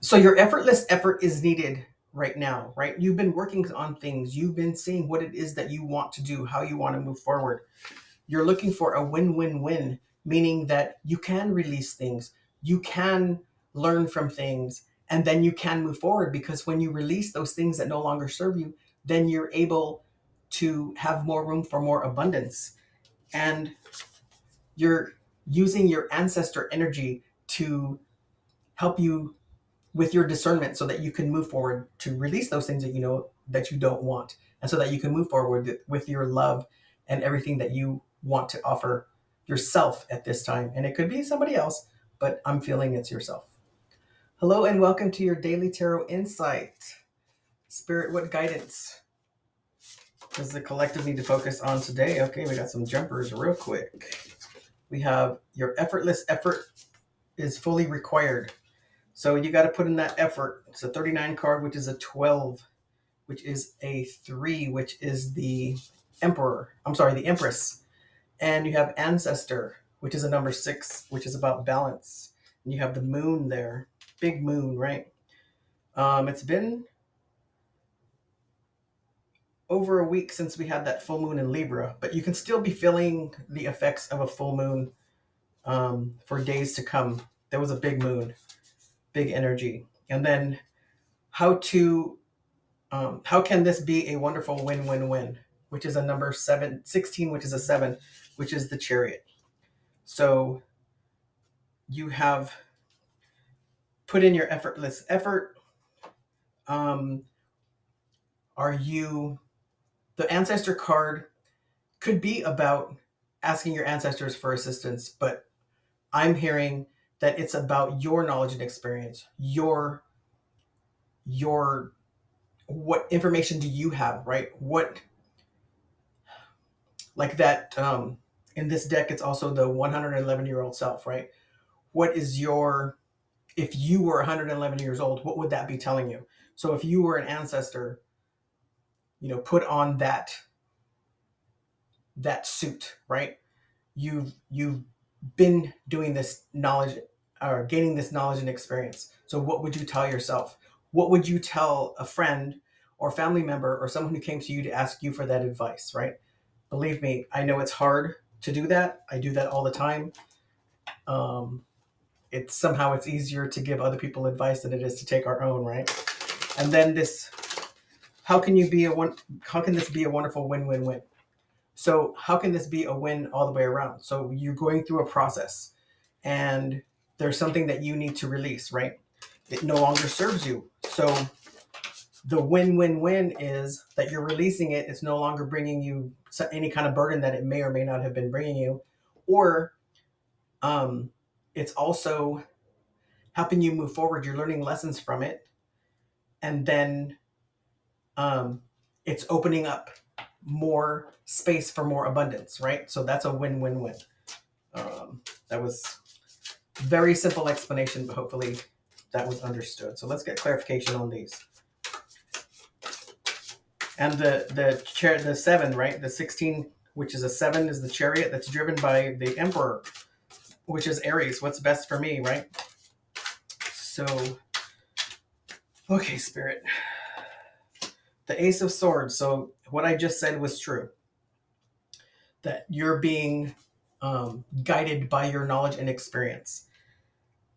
So your effortless effort is needed right now, right? You've been working on things. You've been seeing what it is that you want to do, how you want to move forward. You're looking for a win-win-win, meaning that you can release things, you can learn from things, and then you can move forward, because when you release those things that no longer serve you, then you're able to have more room for more abundance. And you're using your ancestor energy to help you with your discernment, so that you can move forward to release those things that you know that you don't want, and so that you can move forward with your love and everything that you want to offer yourself at this time. And it could be somebody else, but I'm feeling it's yourself. Hello and welcome to your daily tarot insight. Spirit, what guidance does the collective need to focus on today? Okay, we got some jumpers real quick. We have your effortless effort is fully required. So you got to put in that effort. It's a 39 card, which is a 12, which is a 3, which is the Emperor. I'm sorry, the Empress. And you have Ancestor, which is a number 6, which is about balance. And you have the Moon there, big Moon, right? It's been over a week since we had that full moon in Libra, but you can still be feeling the effects of a full moon for days to come. There was a big moon, big energy. And then how can this be a wonderful win-win-win, which is a number 16, which is a 7, which is the Chariot. So you have put in your effortless effort. Um, are you, the ancestor card could be about asking your ancestors for assistance, but I'm hearing that it's about your knowledge and experience, your what information do you have, right? What, like that, in this deck, it's also the 111-year-old self, right? What is your, if you were 111 years old, what would that be telling you? So if you were an ancestor, put on that suit, right? You've been doing this knowledge, or gaining this knowledge and experience. So what would you tell yourself? What would you tell a friend or family member or someone who came to you to ask you for that advice, right? Believe me, I know it's hard to do that. I do that all the time. It's easier to give other people advice than it is to take our own, right? And then this, how can this be a wonderful win-win-win? So how can this be a win all the way around? So you're going through a process, and there's something that you need to release, right? It no longer serves you. So the win-win-win is that you're releasing it. It's no longer bringing you any kind of burden that it may or may not have been bringing you. Or it's also helping you move forward. You're learning lessons from it. And then it's opening up more space for more abundance, right? So that's a win-win-win. That was very simple explanation, but hopefully that was understood. So let's get clarification on these. And the 7, right? The 16, which is a 7, is the Chariot that's driven by the Emperor, which is Aries. What's best for me, right? So, okay, Spirit. The Ace of Swords. So what I just said was true. That you're being guided by your knowledge and experience.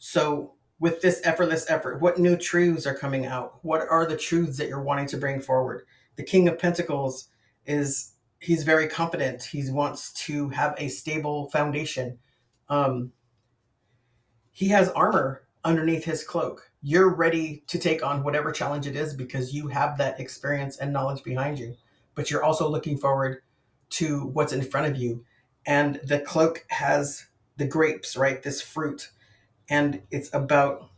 So with this effortless effort, what new truths are coming out? What are the truths that you're wanting to bring forward? The King of Pentacles he's very confident. He wants to have a stable foundation. He has armor underneath his cloak. You're ready to take on whatever challenge it is because you have that experience and knowledge behind you. But you're also looking forward to what's in front of you. And the cloak has the grapes, right? This fruit. And it's about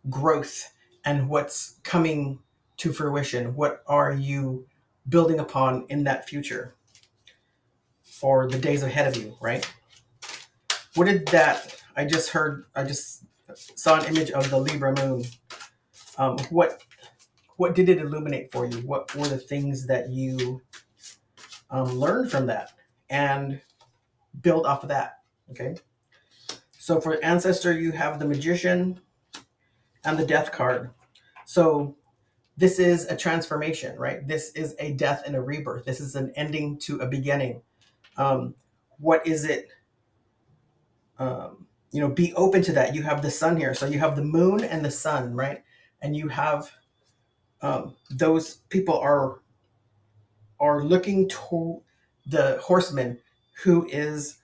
growth and what's coming to fruition. What are you building upon in that future for the days ahead of you, right? What did that, I just saw an image of the Libra moon. What did it illuminate for you? What were the things that you learned from that? And build off of that, okay? So for Ancestor, you have the Magician, and the death card. So this is a transformation, right? This is a death and a rebirth. This is an ending to a beginning. What is it? Be open to that. You have the sun here. So you have the moon and the sun, right? And you have those people are looking to the horseman, who is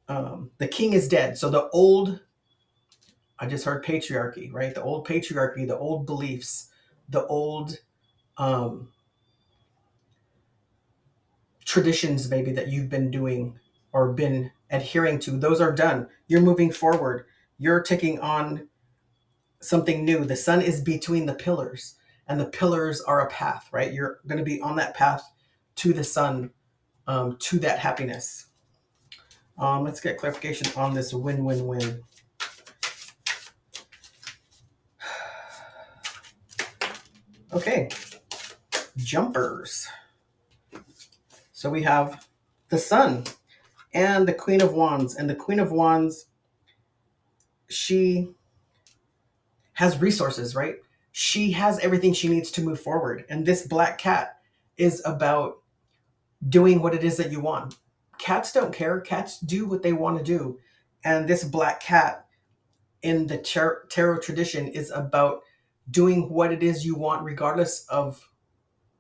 the king is dead. So the old, I just heard patriarchy, right? The old patriarchy, the old beliefs, the old um, traditions, maybe that you've been doing or been adhering to, those are done. You're moving forward. You're taking on something new. The sun is between the pillars, and the pillars are a path, right? You're going to be on that path to the sun, to that happiness. Let's get clarification on this win-win-win. Okay, jumpers. So we have the sun and the Queen of Wands. And the Queen of Wands, she has resources, right? She has everything she needs to move forward. And this black cat is about doing what it is that you want. Cats don't care. Cats do what they want to do. And this black cat in the tarot tradition is about doing what it is you want, regardless of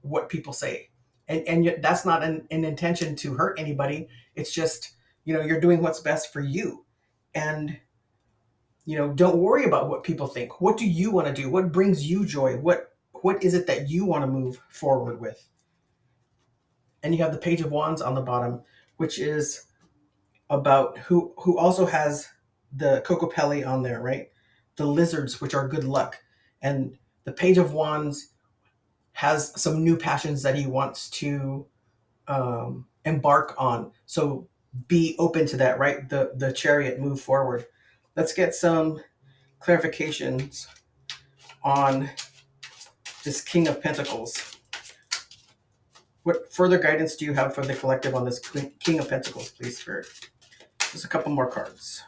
what people say. And that's not an intention to hurt anybody. It's just, you're doing what's best for you. And, don't worry about what people think. What do you want to do? What brings you joy? What is it that you want to move forward with? And you have the Page of Wands on the bottom, which is about who also has the Cocopelli on there, right? The lizards, which are good luck. And the Page of Wands has some new passions that he wants to embark on. So be open to that, right? The Chariot, move forward. Let's get some clarifications on this King of Pentacles. What further guidance do you have for the collective on this King of Pentacles, please, Spirit? Just a couple more cards.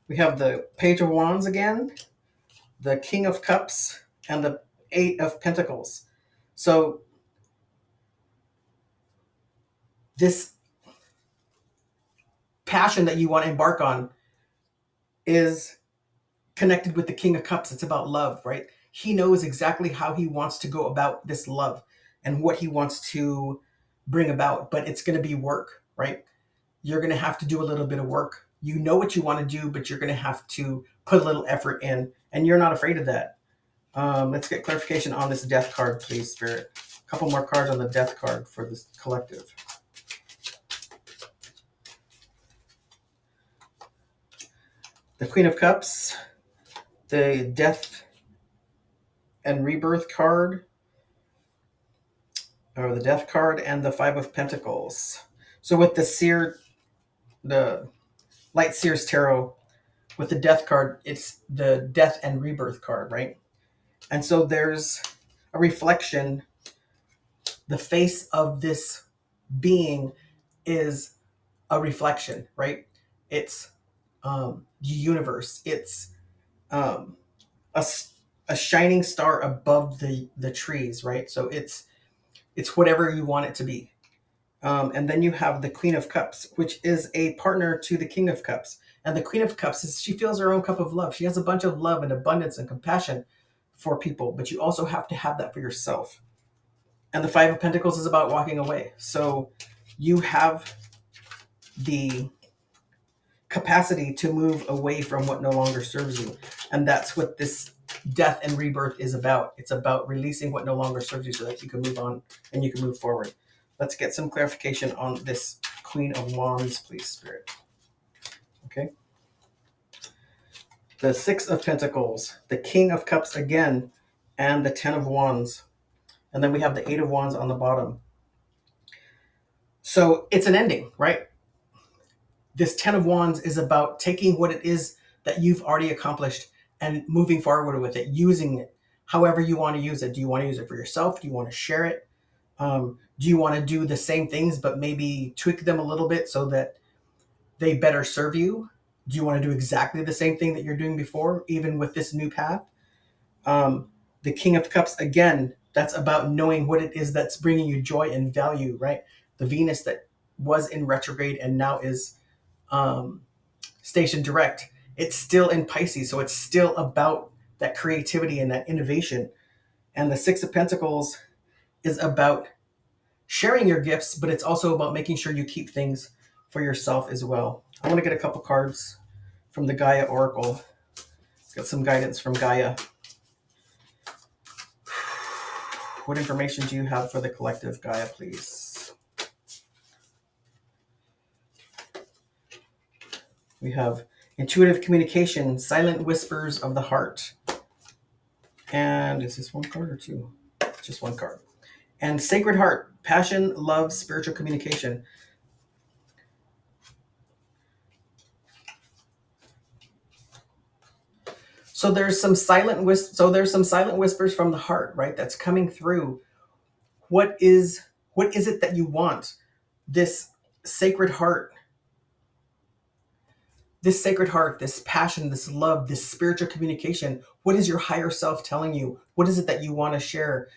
We have the Page of Wands again, the King of Cups, and the Eight of Pentacles. So this passion that you want to embark on is connected with the King of Cups. It's about love, right? He knows exactly how he wants to go about this love and what he wants to bring about, but it's going to be work, right? You're going to have to do a little bit of work. You know what you want to do, but you're going to have to put a little effort in, and you're not afraid of that. Let's get clarification on this Death card, please, Spirit. A couple more cards on the Death card for this collective. The Queen of Cups, the Death and Rebirth card, or the Death card, and the Five of Pentacles. So with the Light Seers Tarot, with the Death card, it's the Death and Rebirth card, right? And so there's a reflection. The face of this being is a reflection, right? It's the universe. It's um, a, a shining star above the trees, right? So it's whatever you want it to be. And then you have the Queen of Cups, which is a partner to the King of Cups. And the Queen of Cups she feels her own cup of love. She has a bunch of love and abundance and compassion for people, but you also have to have that for yourself. And the Five of Pentacles is about walking away. So you have the capacity to move away from what no longer serves you. And that's what this death and rebirth is about. It's about releasing what no longer serves you so that you can move on and you can move forward. Let's get some clarification on this Queen of Wands, please, Spirit. Okay. The Six of Pentacles, the King of Cups again, and the Ten of Wands. And then we have the Eight of Wands on the bottom. So it's an ending, right? This Ten of Wands is about taking what it is that you've already accomplished and moving forward with it, using it however you want to use it. Do you want to use it for yourself? Do you want to share it? Do you want to do the same things but maybe tweak them a little bit so that they better serve you? Do you want to do exactly the same thing that you're doing before, even with this new path? Um, the King of Cups, again, that's about knowing what it is that's bringing you joy and value, right? The Venus that was in retrograde and now is um, station direct, it's still in Pisces. So it's still about that creativity and that innovation. And the Six of Pentacles is about sharing your gifts, but it's also about making sure you keep things for yourself as well. I want to get a couple cards from the Gaia Oracle. Got some guidance from Gaia. What information do you have for the collective, Gaia, please? We have intuitive communication, silent whispers of the heart. And is this one card or two? Just one card. And sacred heart, passion, love, spiritual communication. So there's some silent whispers from the heart, right? That's coming through. What is it that you want? This sacred heart, this passion, this love, this spiritual communication. What is your higher self telling you? What is it that you want to share?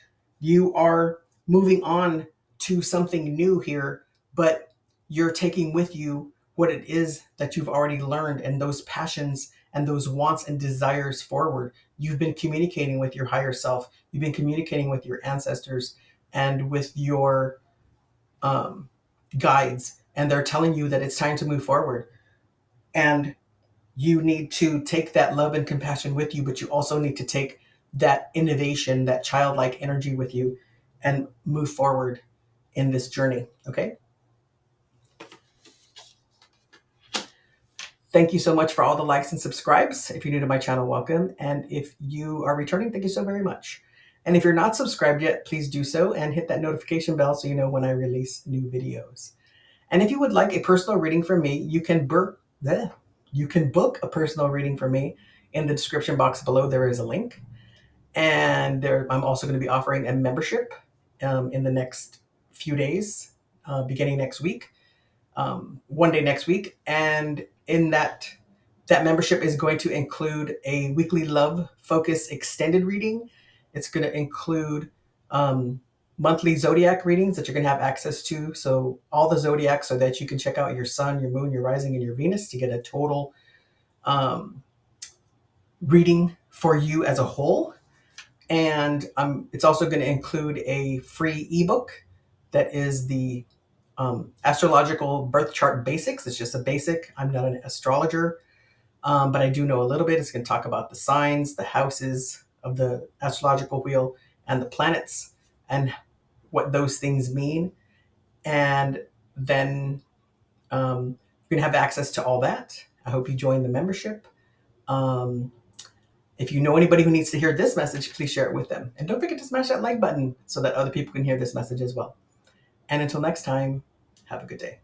You are moving on to something new here, but you're taking with you what it is that you've already learned and those passions and those wants and desires forward. You've been communicating with your higher self. You've been communicating with your ancestors and with your um, guides, and they're telling you that it's time to move forward. And you need to take that love and compassion with you, but you also need to take that innovation, that childlike energy with you and move forward in this journey. Okay. Thank you so much for all the likes and subscribes. If you're new to my channel, welcome. And if you are returning, thank you so very much. And if you're not subscribed yet, please do so and hit that notification bell so you know when I release new videos. And if you would like a personal reading from me, you can book a personal reading from me. In the description box below, there is a link. And I'm also going to be offering a membership in the next few days, beginning next week, one day next week. And in that membership is going to include a weekly love focus extended reading. It's going to include monthly zodiac readings that you're going to have access to. So all the zodiacs, so that you can check out your sun, your moon, your rising, and your Venus to get a total reading for you as a whole. And it's also going to include a free ebook that is the astrological birth chart basics. It's just a basic. I'm not an astrologer, but I do know a little bit. It's going to talk about the signs, the houses of the astrological wheel, and the planets, and what those things mean. And then you're going to have access to all that. I hope you join the membership. If you know anybody who needs to hear this message, please share it with them. And don't forget to smash that like button so that other people can hear this message as well. And until next time, have a good day.